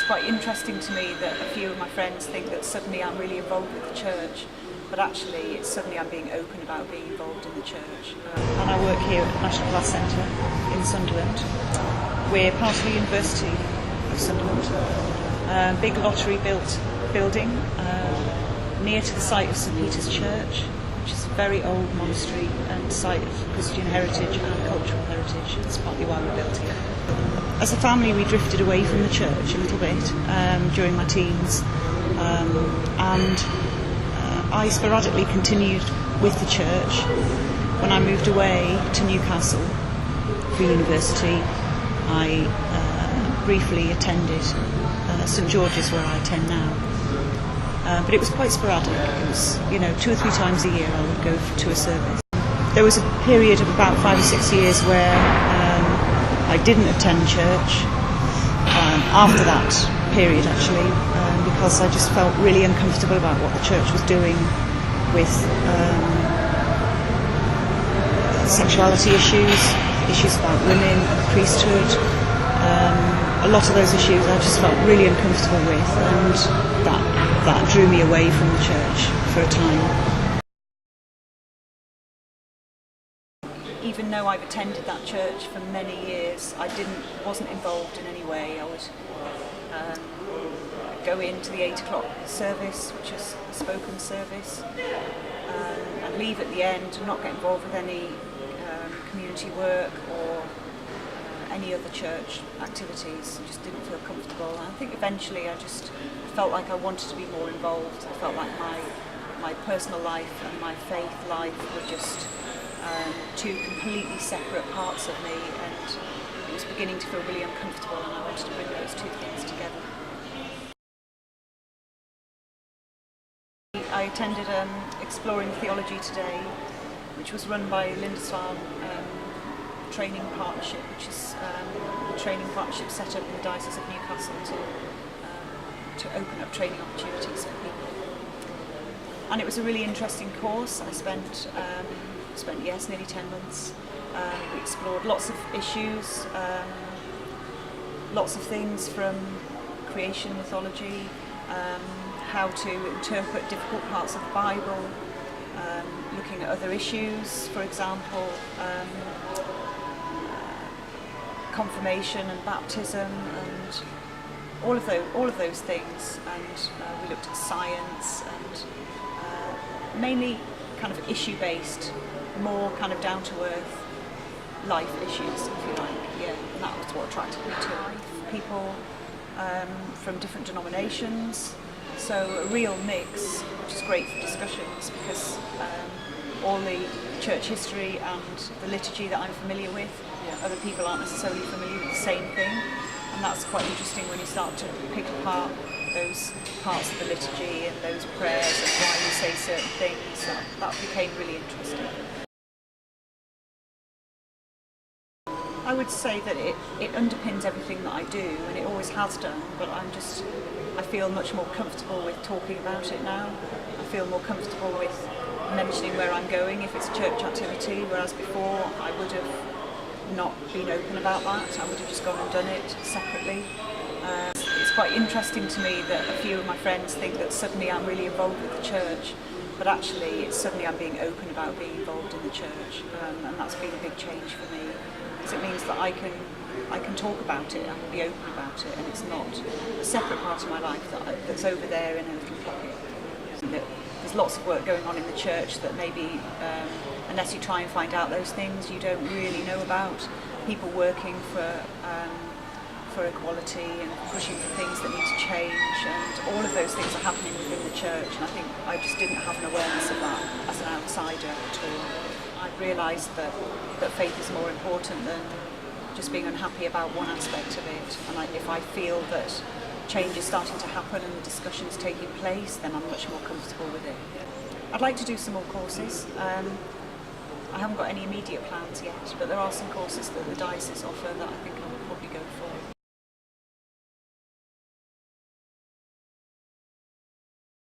quite interesting to me that a few of my friends think that suddenly I'm really involved with the church, but actually it's suddenly I'm being open about being involved in the church. And I work here at the National Glass Centre in Sunderland. We're part of the University of Sunderland. Big lottery-built building near to the site of St Peter's Church, which is a very old monastery and site of Christian heritage and cultural heritage. That's partly why we built here. As a family, we drifted away from the church a little bit during my teens, and I sporadically continued with the church. When I moved away to Newcastle for university, I briefly attended St George's, where I attend now. But it was quite sporadic. It was, 2 or 3 times a year I would go to a service. There was a period of about 5 or 6 years where I didn't attend church. After that period, actually, because I just felt really uncomfortable about what the church was doing with sexuality issues about women, priesthood. A lot of those issues I just felt really uncomfortable with, and that drew me away from the church for a time. Even though I've attended that church for many years, I wasn't involved in any way. I would go into the 8 o'clock service, which is a spoken service, and leave at the end and not get involved with any community work or any other church activities. I just didn't feel comfortable. And I think eventually I just felt like I wanted to be more involved. I felt like my personal life and my faith life were just 2 completely separate parts of me, and it was beginning to feel really uncomfortable, and I wanted to bring those 2 things together. I attended Exploring Theology Today, which was run by Lindisfarne Training Partnership, which is a training partnership set up in the Diocese of Newcastle to open up training opportunities for people. And it was a really interesting course. I spent nearly 10 months. We explored lots of issues, lots of things from creation mythology, how to interpret difficult parts of the Bible, looking at other issues, for example, confirmation and baptism, and all of those things. And we looked at science and mainly kind of issue-based, more kind of down-to-earth life issues, if you like. Yeah, and that was what attracted me to life. People from different denominations, so a real mix, which is great for discussions, because all the church history and the liturgy that I'm familiar with, other people aren't necessarily familiar with the same thing, and that's quite interesting when you start to pick apart those parts of the liturgy and those prayers and why you say certain things. That became really interesting. I would say that it underpins everything that I do, and it always has done, but I feel much more comfortable with talking about it now. I feel more comfortable with mentioning where I'm going if it's a church activity, whereas before I would have not been open about that. I would have just gone and done it separately. It's quite interesting to me that a few of my friends think that suddenly I'm really involved with the church, but actually it's suddenly I'm being open about being involved in the church, and that's been a big change for me, because it means that I can talk about it, I can be open about it, and it's not a separate part of my life that's over there in a little pocket. There's lots of work going on in the church that maybe, unless you try and find out those things, you don't really know about. People working for equality and pushing for things that need to change, and all of those things are happening within the church, and I think I just didn't have an awareness of that as an outsider at all. I've realised that faith is more important than just being unhappy about one aspect of it, and if I feel that change is starting to happen and the discussion is taking place, then I'm much more comfortable with it. I'd like to do some more courses. I haven't got any immediate plans yet, but there are some courses that the diocese offer that I think